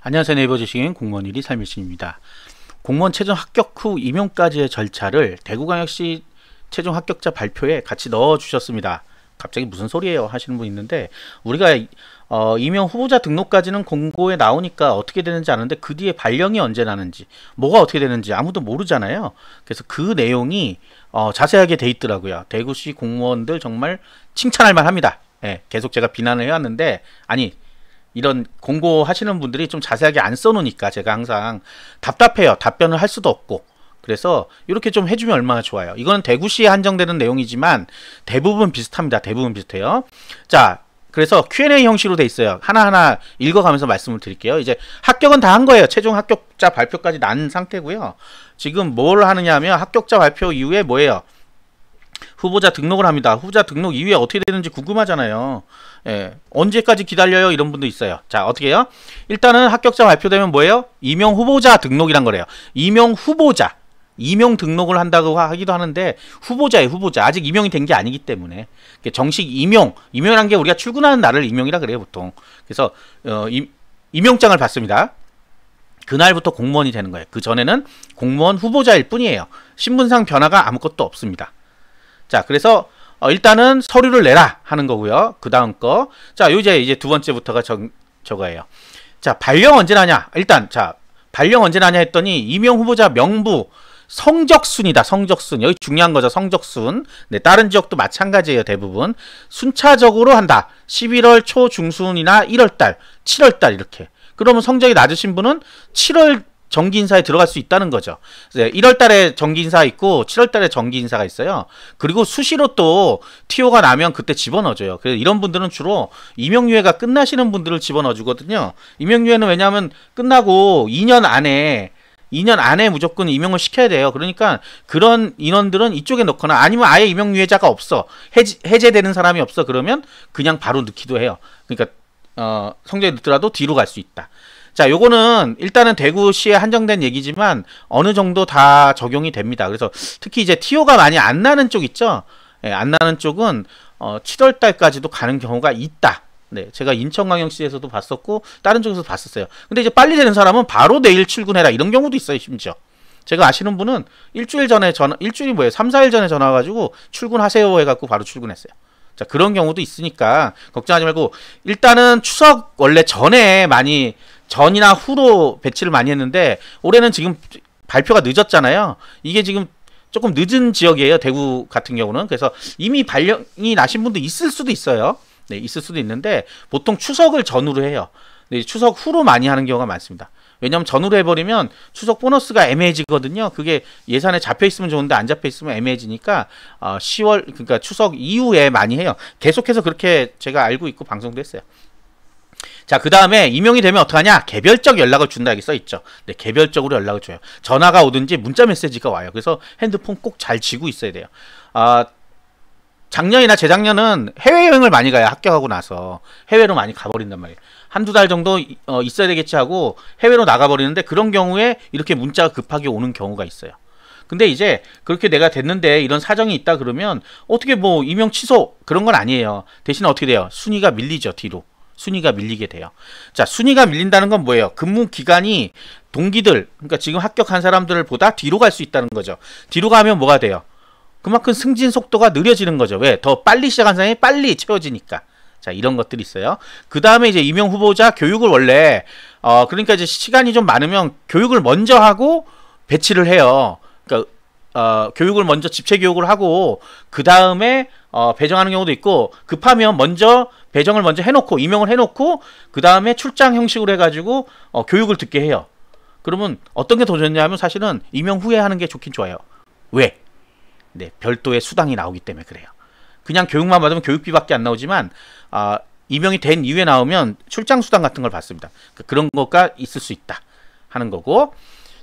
안녕하세요. 네이버 지식인 공무원 1위 삶일신입니다. 공무원 최종 합격 후 임용까지의 절차를 대구광역시 최종 합격자 발표에 같이 넣어 주셨습니다. 갑자기 무슨 소리예요 하시는 분 있는데, 우리가 임용 후보자 등록까지는 공고에 나오니까 어떻게 되는지 아는데 그 뒤에 발령이 언제 나는지, 뭐가 어떻게 되는지 아무도 모르잖아요. 그래서 그 내용이 자세하게 돼 있더라고요. 대구시 공무원들 정말 칭찬할 만합니다. 예, 계속 제가 비난을 해왔는데, 아니, 이런 공고 하시는 분들이 좀 자세하게 안 써놓으니까 제가 항상 답답해요. 답변을 할 수도 없고. 그래서 이렇게 좀 해주면 얼마나 좋아요. 이거는 대구시에 한정되는 내용이지만 대부분 비슷합니다. 대부분 비슷해요. 자, 그래서 Q&A 형식으로 돼 있어요. 하나하나 읽어가면서 말씀을 드릴게요. 이제 합격은 다 한 거예요. 최종 합격자 발표까지 난 상태고요. 지금 뭘 하느냐 하면 합격자 발표 이후에 뭐예요? 후보자 등록을 합니다. 후보자 등록 이후에 어떻게 되는지 궁금하잖아요. 예, 언제까지 기다려요? 이런 분도 있어요. 자, 어떻게 해요? 일단은 합격자 발표되면 뭐예요? 임용 후보자 등록이란 거래요. 임용 후보자. 임용 등록을 한다고 하기도 하는데 후보자예요. 후보자. 아직 임용이 된 게 아니기 때문에. 정식 임용이란 게 우리가 출근하는 날을 임용이라 그래요, 보통. 그래서 임용장을 받습니다. 그날부터 공무원이 되는 거예요. 그 전에는 공무원 후보자일 뿐이에요. 신분상 변화가 아무것도 없습니다. 자, 그래서 일단은 서류를 내라 하는 거고요. 그 다음 거. 자, 이제 두 번째부터가 저거예요. 자, 발령 언제 나냐? 일단, 자, 발령 언제 나냐 했더니 임용 후보자 명부 성적순이다. 성적순. 여기 중요한 거죠. 성적순. 네, 다른 지역도 마찬가지예요. 대부분. 순차적으로 한다. 11월 초 중순이나 1월달, 7월달 이렇게. 그러면 성적이 낮으신 분은 7월 정기인사에 들어갈 수 있다는 거죠. 1월달에 정기인사 있고 7월달에 정기인사가 있어요. 그리고 수시로 또 TO가 나면 그때 집어넣어줘요. 그래서 이런 분들은 주로 임용유예가 끝나시는 분들을 집어넣어주거든요. 임용유예는 왜냐하면 끝나고 2년 안에 무조건 임용을 시켜야 돼요. 그러니까 그런 인원들은 이쪽에 넣거나, 아니면 아예 임용유예자가 없어, 해제되는 사람이 없어, 그러면 그냥 바로 넣기도 해요. 그러니까 성적이 늦더라도 뒤로 갈 수 있다. 자, 요거는 일단은 대구시에 한정된 얘기지만 어느 정도 다 적용이 됩니다. 그래서 특히 이제 TO가 많이 안 나는 쪽 있죠. 예, 안 나는 쪽은 7월 달까지도 가는 경우가 있다. 네, 제가 인천광역시에서도 봤었고 다른 쪽에서도 봤었어요. 근데 이제 빨리 되는 사람은 바로 내일 출근해라 이런 경우도 있어요. 심지어 제가 아시는 분은 일주일이 뭐예요? 3, 4일 전에 전화 와가지고 출근하세요 해갖고 바로 출근했어요. 자, 그런 경우도 있으니까 걱정하지 말고, 일단은 추석 원래 전이나 후로 배치를 많이 했는데 올해는 지금 발표가 늦었잖아요. 이게 지금 조금 늦은 지역이에요. 대구 같은 경우는. 그래서 이미 발령이 나신 분도 있을 수도 있어요. 네, 있을 수도 있는데 보통 추석을 전후로 해요. 네, 추석 후로 많이 하는 경우가 많습니다. 왜냐면 전후로 해버리면 추석 보너스가 애매해지거든요. 그게 예산에 잡혀 있으면 좋은데 안 잡혀 있으면 애매해지니까 10월, 그러니까 추석 이후에 많이 해요. 계속해서 그렇게 제가 알고 있고 방송도 했어요. 자, 그 다음에 임용이 되면 어떡하냐? 개별적 연락을 준다 이렇게 써있죠. 네, 개별적으로 연락을 줘요. 전화가 오든지 문자 메시지가 와요. 그래서 핸드폰 꼭 잘 쥐고 있어야 돼요. 작년이나 재작년은 해외여행을 많이 가요. 합격하고 나서 해외로 많이 가버린단 말이에요. 한두 달 정도 있어야 되겠지 하고 해외로 나가버리는데, 그런 경우에 이렇게 문자가 급하게 오는 경우가 있어요. 근데 이제 그렇게 내가 됐는데 이런 사정이 있다 그러면 어떻게 뭐 임용 취소 그런 건 아니에요. 대신 어떻게 돼요? 순위가 밀리죠. 뒤로. 순위가 밀리게 돼요. 자, 순위가 밀린다는 건 뭐예요? 근무 기간이 동기들, 그러니까 지금 합격한 사람들보다 뒤로 갈 수 있다는 거죠. 뒤로 가면 뭐가 돼요? 그만큼 승진 속도가 느려지는 거죠. 왜? 더 빨리 시작한 사람이 빨리 채워지니까. 자, 이런 것들이 있어요. 그 다음에 이제 임용 후보자 교육을 원래 그러니까 이제 시간이 좀 많으면 교육을 먼저 하고 배치를 해요. 그러니까 교육을 먼저 집체 교육을 하고 그 다음에 배정하는 경우도 있고, 급하면 배정을 먼저 해놓고 임용을 해놓고 그 다음에 출장 형식으로 해가지고 교육을 듣게 해요. 그러면 어떤 게 더 좋냐 하면 사실은 임용 후에 하는 게 좋긴 좋아요. 왜? 네, 별도의 수당이 나오기 때문에 그래요. 그냥 교육만 받으면 교육비밖에 안 나오지만 임용이 된 이후에 나오면 출장 수당 같은 걸 받습니다. 그런 거가 있을 수 있다 하는 거고.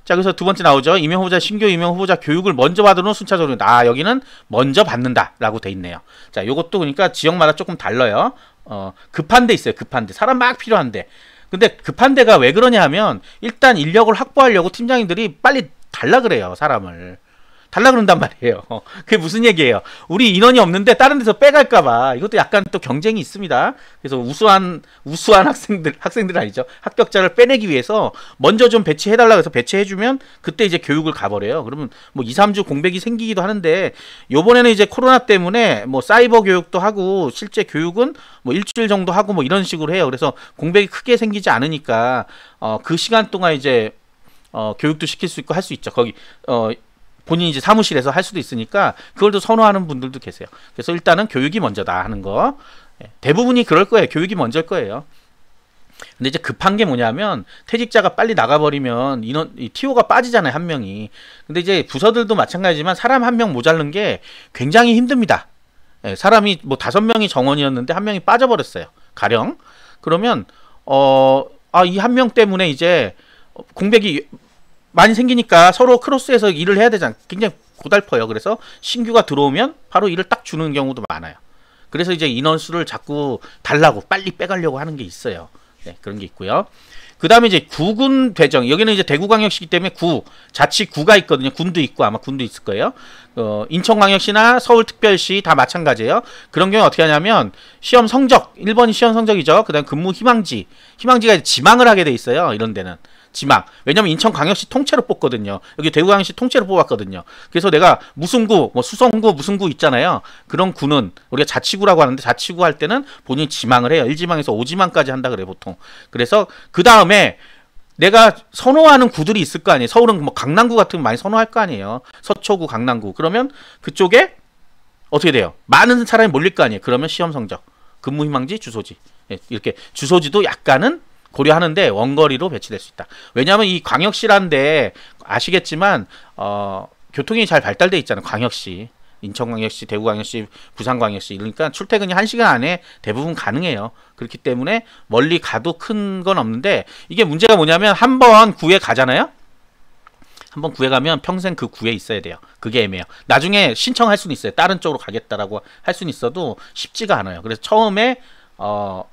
자, 그래서 두 번째 나오죠. 임용 후보자, 신규 임용 후보자 교육을 먼저 받으면 순차적으로, 여기는 먼저 받는다 라고 돼 있네요. 자, 요것도 그러니까 지역마다 조금 달라요. 급한 데 있어요. 급한 데. 사람 막 필요한데. 근데 급한 데가 왜 그러냐 하면 일단 인력을 확보하려고 팀장님들이 빨리 달라 그래요. 사람을. 달라 그런단 말이에요. 그게 무슨 얘기예요? 우리 인원이 없는데 다른 데서 빼갈까봐 이것도 약간 또 경쟁이 있습니다. 그래서 우수한 학생들 아니죠. 합격자를 빼내기 위해서 먼저 좀 배치해달라 해서 배치해주면 그때 이제 교육을 가버려요. 그러면 뭐 2, 3주 공백이 생기기도 하는데 요번에는 이제 코로나 때문에 뭐 사이버 교육도 하고 실제 교육은 뭐 일주일 정도 하고 뭐 이런 식으로 해요. 그래서 공백이 크게 생기지 않으니까 그 시간 동안 이제 교육도 시킬 수 있고 할 수 있죠. 거기 본인이 이제 사무실에서 할 수도 있으니까 그걸 또 선호하는 분들도 계세요. 그래서 일단은 교육이 먼저다 하는 거. 대부분이 그럴 거예요. 교육이 먼저일 거예요. 근데 이제 급한 게 뭐냐면 퇴직자가 빨리 나가버리면 이 TO가 빠지잖아요. 한 명이. 근데 이제 부서들도 마찬가지지만 사람 한 명 모자른 게 굉장히 힘듭니다. 사람이 뭐 5명이 정원이었는데 한 명이 빠져버렸어요. 가령. 그러면 이 한 명 때문에 이제 공백이 많이 생기니까 서로 크로스해서 일을 해야 되잖아. 굉장히 고달퍼요. 그래서 신규가 들어오면 바로 일을 딱 주는 경우도 많아요. 그래서 이제 인원수를 자꾸 달라고 빨리 빼가려고 하는 게 있어요. 네, 그런 게 있고요. 그 다음에 이제 구군 배정. 여기는 이제 대구광역시기 때문에 자치구가 있거든요. 군도 있고 아마 군도 있을 거예요. 인천광역시나 서울특별시 다 마찬가지예요. 그런 경우 어떻게 하냐면 시험 성적, 1번이 시험 성적이죠. 그 다음 근무 희망지가 지망을 하게 돼 있어요. 이런 데는. 지망. 왜냐면 인천광역시 통째로 뽑거든요. 여기 대구광역시 통째로 뽑았거든요. 그래서 내가 무슨 구, 뭐 수성구, 무슨 구 있잖아요. 그런 구는 우리가 자치구라고 하는데 자치구 할 때는 본인이 지망을 해요. 1지망에서 5지망까지 한다 그래요, 보통. 그래서 그 다음에 내가 선호하는 구들이 있을 거 아니에요. 서울은 뭐 강남구 같은 거 많이 선호할 거 아니에요. 서초구, 강남구. 그러면 그쪽에 어떻게 돼요? 많은 사람이 몰릴 거 아니에요. 그러면 시험 성적, 근무 희망지, 주소지. 이렇게 주소지도 약간은 고려하는데 원거리로 배치될 수 있다. 왜냐하면 이 광역시란데 아시겠지만 교통이 잘 발달돼 있잖아요. 광역시, 인천광역시, 대구광역시, 부산광역시. 그러니까 출퇴근이 1시간 안에 대부분 가능해요. 그렇기 때문에 멀리 가도 큰 건 없는데 이게 문제가 뭐냐면 한 번 구에 가잖아요. 한 번 구에 가면 평생 그 구에 있어야 돼요. 그게 애매해요. 나중에 신청할 수는 있어요. 다른 쪽으로 가겠다라고 할 수는 있어도 쉽지가 않아요. 그래서 처음에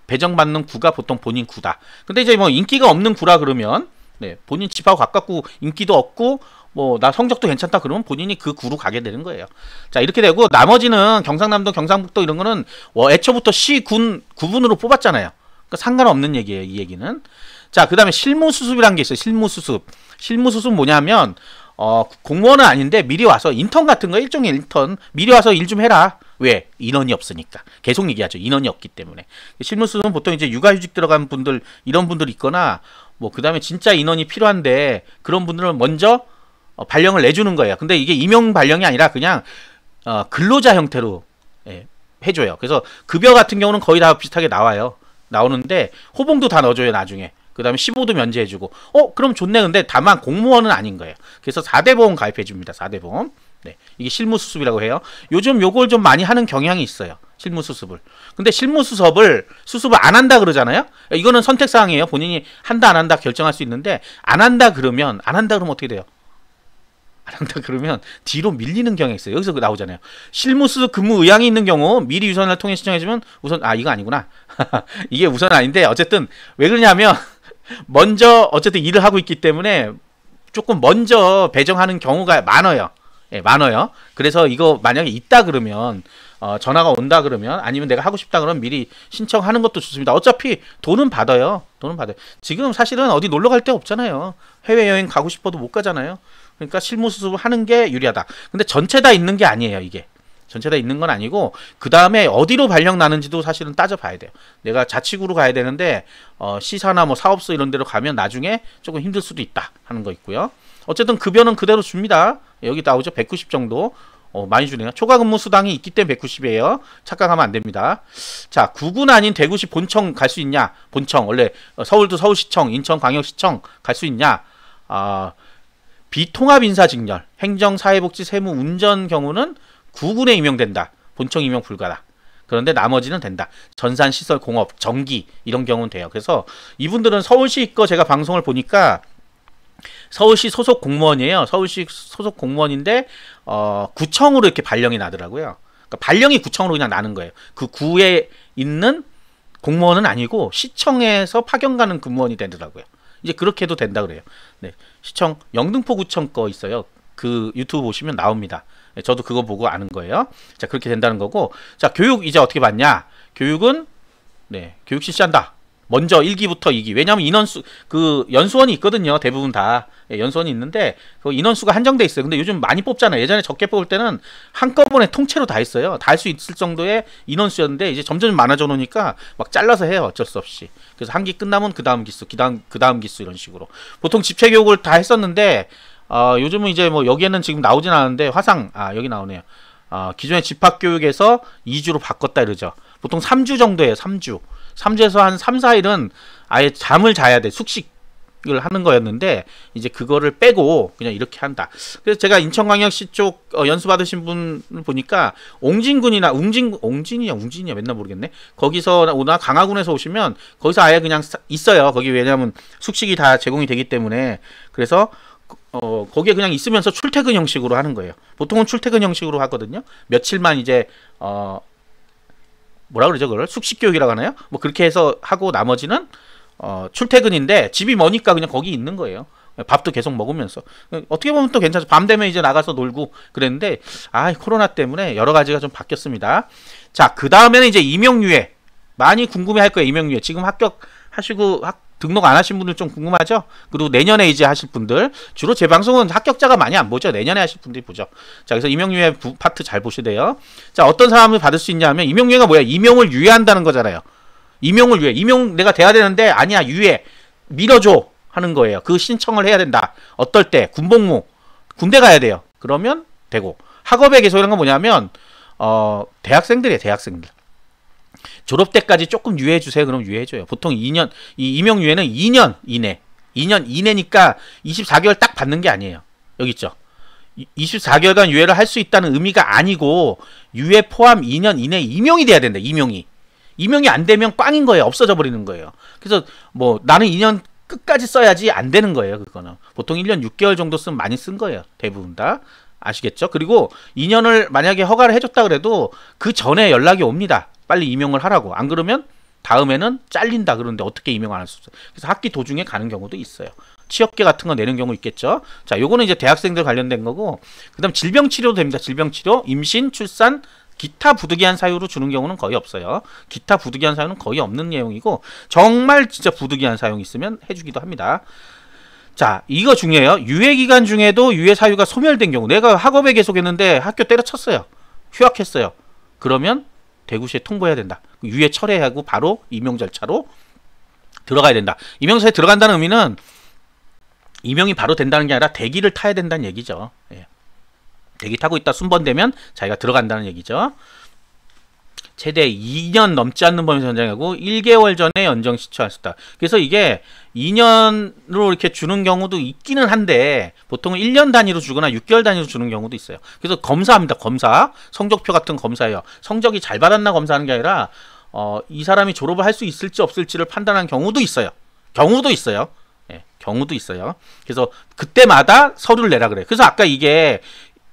배정받는 구가 보통 본인 구다. 근데 이제 뭐 인기가 없는 구라 그러면 본인 집하고 가깝고 인기도 없고 뭐 나 성적도 괜찮다 그러면 본인이 그 구로 가게 되는 거예요. 자, 이렇게 되고 나머지는 경상남도, 경상북도 이런 거는 애초부터 시군 구분으로 뽑았잖아요. 그러니까 상관없는 얘기예요, 이 얘기는. 자, 그 다음에 실무수습이라는 게 있어요. 실무수습 뭐냐면 공무원은 아닌데 미리 와서 인턴 같은 거, 일종의 인턴 미리 와서 일 좀 해라. 왜? 인원이 없으니까. 계속 얘기하죠. 인원이 없기 때문에. 실무수습은 보통 이제 육아휴직 들어간 분들, 이런 분들 있거나 뭐 그 다음에 진짜 인원이 필요한데 그런 분들은 먼저 발령을 내주는 거예요. 근데 이게 임용 발령이 아니라 그냥 근로자 형태로 해줘요. 그래서 급여 같은 경우는 거의 다 비슷하게 나오는데 호봉도 다 넣어줘요, 나중에. 그 다음에 15도 면제해주고 그럼 좋네. 근데 다만 공무원은 아닌 거예요. 그래서 4대 보험 가입해줍니다. 4대 보험. 네, 이게 실무수습이라고 해요. 요즘 요걸 좀 많이 하는 경향이 있어요. 실무수습을. 근데 실무수습을 안 한다 그러잖아요. 이거는 선택사항이에요. 본인이 한다 안 한다 결정할 수 있는데 안 한다 그러면 어떻게 돼요? 안 한다 그러면 뒤로 밀리는 경향이 있어요. 여기서 나오잖아요. 실무수습 근무 의향이 있는 경우 미리 유선을 통해 신청해주면 우선 이거 아니구나. 이게 우선 아닌데 어쨌든 왜 그러냐면 먼저 어쨌든 일을 하고 있기 때문에 조금 먼저 배정하는 경우가 많아요. 많아요. 그래서 이거 만약에 있다 그러면 전화가 온다 그러면 아니면 내가 하고 싶다 그러면 미리 신청하는 것도 좋습니다. 어차피 돈은 받아요. 지금 사실은 어디 놀러 갈 데 없잖아요. 해외여행 가고 싶어도 못 가잖아요. 그러니까 실무수습을 하는 게 유리하다. 근데 전체 다 있는 게 아니에요. 이게 전체 다 있는 건 아니고 그 다음에 어디로 발령 나는지도 사실은 따져봐야 돼요. 내가 자치구로 가야 되는데 시사나 뭐 사업소 이런 데로 가면 나중에 조금 힘들 수도 있다 하는 거 있고요. 어쨌든 급여는 그대로 줍니다. 여기 나오죠. 190 정도. 많이 주네요. 초과 근무 수당이 있기 때문에 190이에요. 착각하면 안 됩니다. 자, 구군 아닌 대구시 본청 갈 수 있냐? 본청 원래 서울도 서울시청, 인천광역시청 갈 수 있냐? 비통합인사직렬, 행정사회복지, 세무, 운전 경우는 구군에 임용된다. 본청 임용 불가다. 그런데 나머지는 된다. 전산, 시설, 공업, 전기 이런 경우는 돼요. 그래서 이분들은 서울시 거 제가 방송을 보니까 서울시 소속 공무원이에요. 서울시 소속 공무원인데 구청으로 이렇게 발령이 나더라고요. 그러니까 발령이 구청으로 그냥 나는 거예요. 그 구에 있는 공무원은 아니고 시청에서 파견 가는 공무원이 되더라고요. 이제 그렇게 해도 된다 그래요. 네, 시청 영등포구청 거 있어요. 그 유튜브 보시면 나옵니다. 저도 그거 보고 아는 거예요. 자, 그렇게 된다는 거고. 자, 교육 이제 어떻게 받냐? 교육은 교육 실시한다. 먼저 1기부터 2기. 왜냐하면 인원수 그 연수원이 있거든요. 대부분 다 연수원이 있는데 그 인원수가 한정돼 있어요. 근데 요즘 많이 뽑잖아요. 예전에 적게 뽑을 때는 한꺼번에 통째로 다 했어요. 다 할 수 있을 정도의 인원수였는데 이제 점점 많아져 놓으니까 막 잘라서 해요. 어쩔 수 없이. 그래서 한 기 끝나면 그 다음 기수, 그 다음 기수 이런 식으로. 보통 집체 교육을 다 했었는데 요즘은 이제 뭐 여기에는 지금 나오진 않았는데 화상 여기 나오네요. 기존의 집합교육에서 2주로 바꿨다 이러죠. 보통 3주 정도예요. 3주에서 한 3, 4일은 아예 잠을 자야 돼. 숙식을 하는 거였는데 이제 그거를 빼고 그냥 이렇게 한다. 그래서 제가 인천광역시 쪽 연수 받으신 분 보니까 옹진군이나 옹진이냐 맨날 모르겠네. 거기서 오나 강화군에서 오시면 거기서 아예 그냥 있어요. 거기 왜냐면 숙식이 다 제공이 되기 때문에. 그래서 거기에 그냥 있으면서 출퇴근 형식으로 하는 거예요. 보통은 출퇴근 형식으로 하거든요. 며칠만 이제 뭐라 그러죠? 그걸 숙식교육이라고 하나요? 뭐 그렇게 해서 하고 나머지는 출퇴근인데 집이 머니까 그냥 거기 있는 거예요. 밥도 계속 먹으면서. 어떻게 보면 또 괜찮죠. 밤 되면 이제 나가서 놀고 그랬는데 코로나 때문에 여러 가지가 좀 바뀌었습니다. 자, 그 다음에는 이제 임용유예. 많이 궁금해할 거예요. 임용유예. 지금 합격하시고 등록 안 하신 분들 좀 궁금하죠? 그리고 내년에 이제 하실 분들. 주로 제 방송은 합격자가 많이 안 보죠. 내년에 하실 분들이 보죠. 자, 그래서 임용유예 파트 잘 보셔야 돼요. 자, 어떤 사람을 받을 수 있냐 하면 임용유예가 뭐야? 임용을 유예한다는 거잖아요. 임용을 유예. 임용 내가 돼야 되는데 아니야. 유예. 밀어줘 하는 거예요. 그 신청을 해야 된다. 어떨 때? 군복무. 군대 가야 돼요. 그러면 되고. 학업에 계속 이런 건 뭐냐면 대학생들이에요. 대학생들. 졸업 때까지 조금 유예해 주세요. 그럼 유예해 줘요. 보통 2년, 이 임용 유예는 2년 이내. 2년 이내니까 24개월 딱 받는 게 아니에요. 여기 있죠. 24개월간 유예를 할 수 있다는 의미가 아니고 유예 포함 2년 이내 임용이 돼야 된다. 임용이 안 되면 꽝인 거예요. 없어져 버리는 거예요. 그래서 뭐 나는 2년 끝까지 써야지 안 되는 거예요. 그거는 보통 1년 6개월 정도 쓰면 많이 쓴 거예요. 대부분 다. 아시겠죠? 그리고 2년을 만약에 허가를 해줬다 그래도 그 전에 연락이 옵니다. 빨리 임용을 하라고. 안 그러면 다음에는 잘린다 그러는데 어떻게 임용 안 할 수 없어요. 그래서 학기 도중에 가는 경우도 있어요. 취업계 같은 거 내는 경우 있겠죠. 자, 요거는 이제 대학생들 관련된 거고, 그 다음 질병치료도 됩니다. 질병치료, 임신, 출산, 기타 부득이한 사유로 주는 경우는 거의 없어요. 기타 부득이한 사유는 거의 없는 내용이고, 정말 진짜 부득이한 사유가 있으면 해주기도 합니다. 자, 이거 중요해요. 유예기간 중에도 유예 사유가 소멸된 경우, 내가 학업에 계속했는데 학교 때려쳤어요. 휴학했어요. 그러면 대구시에 통보해야 된다. 유예 철회하고 바로 임용 절차로 들어가야 된다. 임용서에 들어간다는 의미는 임용이 바로 된다는 게 아니라 대기를 타야 된다는 얘기죠. 예. 대기 타고 있다 순번되면 자기가 들어간다는 얘기죠. 최대 2년 넘지 않는 범위에서 연장하고 1개월 전에 연정 시초할 수 있다. 그래서 이게 2년으로 이렇게 주는 경우도 있기는 한데 보통은 1년 단위로 주거나 6개월 단위로 주는 경우도 있어요. 그래서 검사합니다. 검사. 성적표 같은 검사예요. 성적이 잘 받았나 검사하는 게 아니라 이 사람이 졸업을 할 수 있을지 없을지를 판단하는 경우도 있어요. 경우도 있어요. 예, 경우도 있어요. 그래서 그때마다 서류를 내라 그래요. 그래서 아까 이게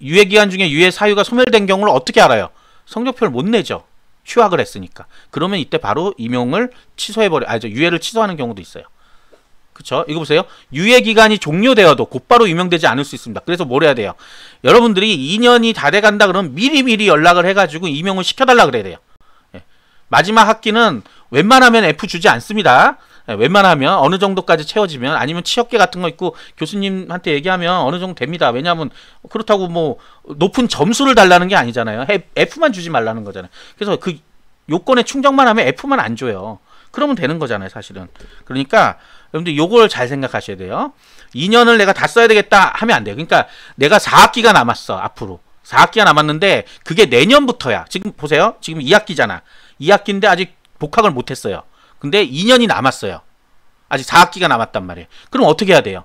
유예기간 중에 유예 사유가 소멸된 경우를 어떻게 알아요? 성적표를 못 내죠. 휴학을 했으니까. 그러면 이때 바로 임용을 취소해버려, 유예를 취소하는 경우도 있어요. 그쵸? 이거 보세요. 유예기간이 종료되어도 곧바로 임용되지 않을 수 있습니다. 그래서 뭘 해야 돼요? 여러분들이 2년이 다 돼간다 그러면 미리미리 연락을 해가지고 임용을 시켜달라 그래야 돼요. 예. 마지막 학기는 웬만하면 F 주지 않습니다. 예. 웬만하면 어느 정도까지 채워지면, 아니면 취업계 같은 거 있고 교수님한테 얘기하면 어느 정도 됩니다. 왜냐하면 그렇다고 뭐 높은 점수를 달라는 게 아니잖아요. F만 주지 말라는 거잖아요. 그래서 그 요건에 충족만 하면 F만 안 줘요. 그러면 되는 거잖아요, 사실은. 그러니까 여러분들 요걸 잘 생각하셔야 돼요. 2년을 내가 다 써야 되겠다 하면 안 돼요. 그러니까 내가 4학기가 남았어. 앞으로 4학기가 남았는데 그게 내년부터야. 지금 보세요. 지금 2학기잖아. 2학기인데 아직 복학을 못했어요. 근데 2년이 남았어요. 아직 4학기가 남았단 말이에요. 그럼 어떻게 해야 돼요?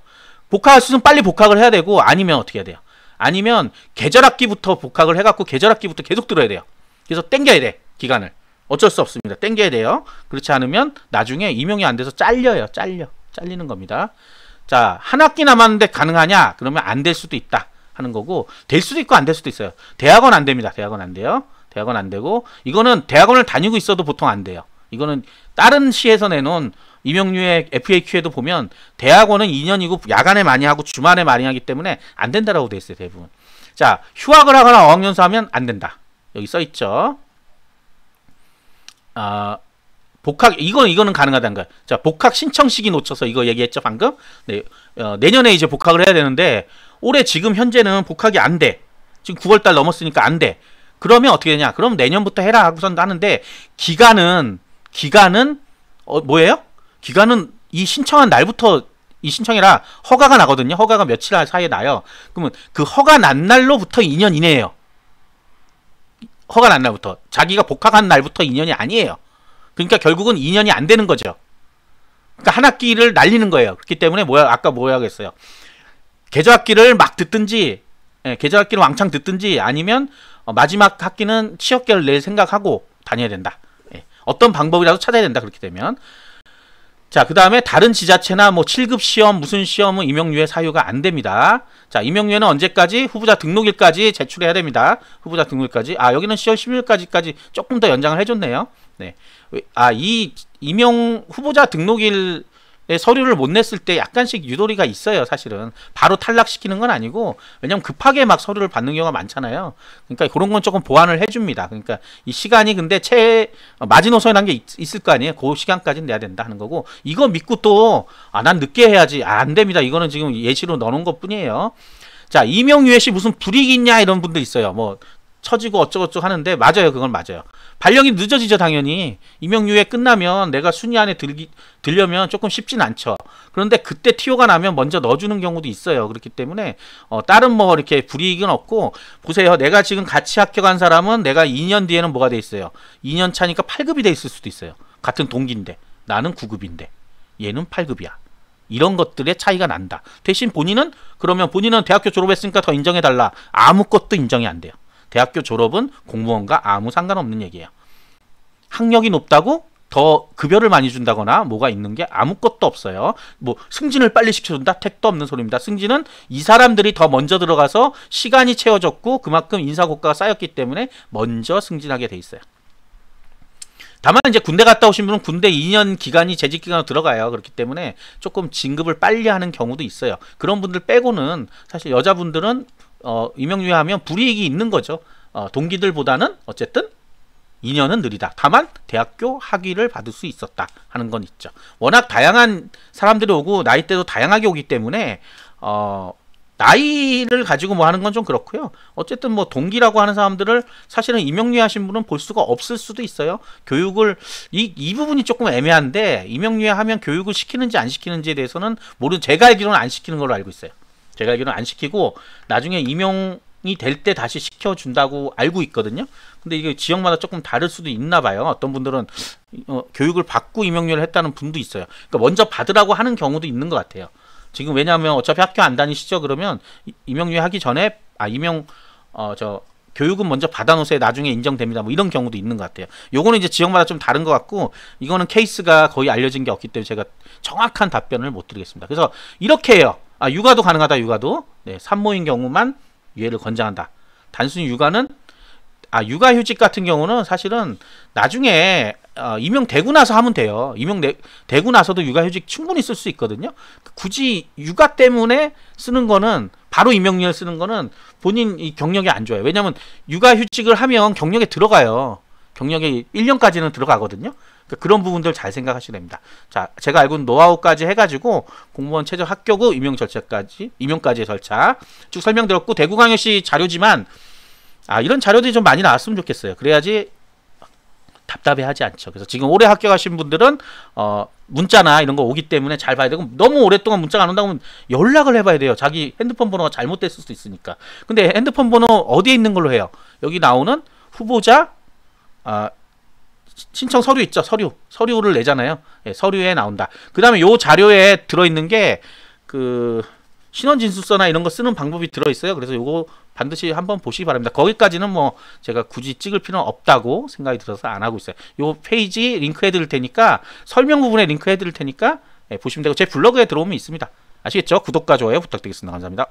복학할 수 있으면 빨리 복학을 해야 되고, 아니면 어떻게 해야 돼요? 아니면 계절학기부터 복학을 해갖고 계절학기부터 계속 들어야 돼요. 그래서 땡겨야 돼. 기간을. 어쩔 수 없습니다. 땡겨야 돼요. 그렇지 않으면 나중에 임용이 안 돼서 잘려요. 잘리는 겁니다. 자, 한 학기 남았는데 가능하냐? 그러면 안 될 수도 있다 하는 거고, 될 수도 있고 안 될 수도 있어요. 대학원 안 됩니다. 대학원 안 돼요. 대학원 안 되고, 이거는 대학원을 다니고 있어도 보통 안 돼요. 이거는 다른 시에서 내놓은 임용유예 FAQ에도 보면 대학원은 2년이고 야간에 많이 하고 주말에 많이 하기 때문에 안 된다라고 돼 있어요, 대부분. 자, 휴학을 하거나 어학연수 하면 안 된다. 여기 써 있죠. 복학, 이거는 가능하다는 거야. 자, 복학 신청 시기 놓쳐서 이거 얘기했죠, 방금? 네, 내년에 이제 복학을 해야 되는데, 올해 지금 현재는 복학이 안 돼. 지금 9월달 넘었으니까 안 돼. 그러면 어떻게 되냐? 그럼 내년부터 해라 하고선 하는데, 기간은, 뭐예요? 기간은 이 신청한 날부터, 이 신청이라 허가가 나거든요. 허가가 며칠 사이에 나요. 그러면 그 허가 난 날로부터 2년 이내예요. 허가 난 날부터. 자기가 복학한 날부터 2년이 아니에요. 그러니까 결국은 2년이 안 되는 거죠. 그러니까 한 학기를 날리는 거예요. 그렇기 때문에 아까 뭐라고 했어요? 계절학기를 막 듣든지, 계절학기를 왕창 듣든지, 아니면 마지막 학기는 취업계를 낼 생각하고 다녀야 된다. 어떤 방법이라도 찾아야 된다. 그렇게 되면. 자, 그 다음에 다른 지자체나 뭐 7급 시험, 무슨 시험은 임용유예 사유가 안 됩니다. 자, 임용유예는 언제까지? 후보자 등록일까지 제출해야 됩니다. 후보자 등록일까지. 여기는 10월 16일까지 조금 더 연장을 해줬네요. 네. 이 임용 후보자 등록일에 서류를 못 냈을 때 약간씩 유도리가 있어요, 사실은. 바로 탈락시키는 건 아니고, 왜냐면 급하게 막 서류를 받는 경우가 많잖아요. 그러니까 그런 건 조금 보완을 해줍니다. 그러니까 이 시간이 근데 마지노선이라는 게 있을 거 아니에요. 그 시간까지는 내야 된다 하는 거고, 이거 믿고 또, 난 늦게 해야지. 안 됩니다. 이거는 지금 예시로 넣어놓은 것 뿐이에요. 자, 임용유예 시 무슨 불이익이 있냐 이런 분들 있어요. 뭐, 처지고 어쩌고저쩌고 하는데, 맞아요. 그건 맞아요. 발령이 늦어지죠, 당연히. 임용유예 끝나면 내가 순위 안에 들려면 조금 쉽진 않죠. 그런데 그때 티오가 나면 먼저 넣어주는 경우도 있어요. 그렇기 때문에 다른 뭐 이렇게 불이익은 없고, 보세요. 내가 지금 같이 합격한 사람은 내가 2년 뒤에는 뭐가 돼 있어요? 2년 차니까 8급이 돼 있을 수도 있어요. 같은 동기인데. 나는 9급인데. 얘는 8급이야. 이런 것들의 차이가 난다. 대신 본인은 대학교 졸업했으니까 더 인정해달라. 아무것도 인정이 안 돼요. 대학교 졸업은 공무원과 아무 상관없는 얘기예요. 학력이 높다고 더 급여를 많이 준다거나 뭐가 있는 게 아무것도 없어요. 뭐 승진을 빨리 시켜준다? 택도 없는 소리입니다. 승진은 이 사람들이 더 먼저 들어가서 시간이 채워졌고 그만큼 인사고과가 쌓였기 때문에 먼저 승진하게 돼 있어요. 다만 이제 군대 갔다 오신 분은 군대 2년 기간이 재직 기간으로 들어가요. 그렇기 때문에 조금 진급을 빨리 하는 경우도 있어요. 그런 분들 빼고는 사실 여자분들은 임용유예하면 불이익이 있는 거죠. 동기들보다는 어쨌든 2년은 느리다. 다만 대학교 학위를 받을 수 있었다 하는 건 있죠. 워낙 다양한 사람들이 오고 나이대도 다양하게 오기 때문에 나이를 가지고 뭐 하는 건 좀 그렇고요. 어쨌든 뭐 동기라고 하는 사람들을 사실은 임용유예 하신 분은 볼 수가 없을 수도 있어요. 교육을 이 부분이 조금 애매한데, 임용유예 하면 교육을 시키는지 안 시키는지에 대해서는 제가 알기로는 안 시키는 걸로 알고 있어요. 제가 알기로는 안 시키고 나중에 임용이 될 때 다시 시켜준다고 알고 있거든요. 근데 이게 지역마다 조금 다를 수도 있나 봐요. 어떤 분들은 교육을 받고 임용유예를 했다는 분도 있어요. 그러니까 먼저 받으라고 하는 경우도 있는 것 같아요. 지금 왜냐하면 어차피 학교 안 다니시죠? 그러면 임용유예 하기 전에 교육은 먼저 받아놓으세요. 나중에 인정됩니다. 뭐 이런 경우도 있는 것 같아요. 요거는 이제 지역마다 좀 다른 것 같고, 이거는 케이스가 거의 알려진 게 없기 때문에 제가 정확한 답변을 못 드리겠습니다. 그래서 이렇게 해요. 육아도 가능하다. 육아도. 네, 산모인 경우만 유예를 권장한다. 단순히 육아는 육아휴직 같은 경우는 사실은 나중에 임용되고 나서 하면 돼요. 임용되고 나서도 육아휴직 충분히 쓸 수 있거든요. 굳이 육아 때문에 쓰는 거는, 바로 임용유예를 쓰는 거는 본인 이 경력이 안 좋아요. 왜냐하면 육아휴직을 하면 경력에 들어가요. 경력에 1년까지는 들어가거든요. 그러니까 그런 부분들 잘 생각하셔야 됩니다. 자, 제가 알고 있는 노하우까지 해가지고 공무원 최저 합격 후 임용까지의 절차 쭉 설명드렸고, 대구광역시 자료지만 이런 자료들이 좀 많이 나왔으면 좋겠어요. 그래야지 답답해하지 않죠. 그래서 지금 올해 합격하신 분들은 문자나 이런 거 오기 때문에 잘 봐야 되고, 너무 오랫동안 문자가 안 온다고 하면 연락을 해봐야 돼요. 자기 핸드폰 번호가 잘못됐을 수도 있으니까. 근데 핸드폰 번호 어디에 있는 걸로 해요? 여기 나오는 후보자 신청 서류 있죠. 서류를 내잖아요. 예, 서류에 나온다. 그 다음에 요 자료에 들어있는 게 신원진술서나 이런 거 쓰는 방법이 들어있어요. 그래서 요거 반드시 한번 보시기 바랍니다. 거기까지는 뭐 제가 굳이 찍을 필요는 없다고 생각이 들어서 안 하고 있어요. 요 페이지 링크 해드릴 테니까, 설명 부분에 링크 해드릴 테니까 보시면 되고, 제 블로그에 들어오면 있습니다. 아시겠죠? 구독과 좋아요 부탁드리겠습니다. 감사합니다.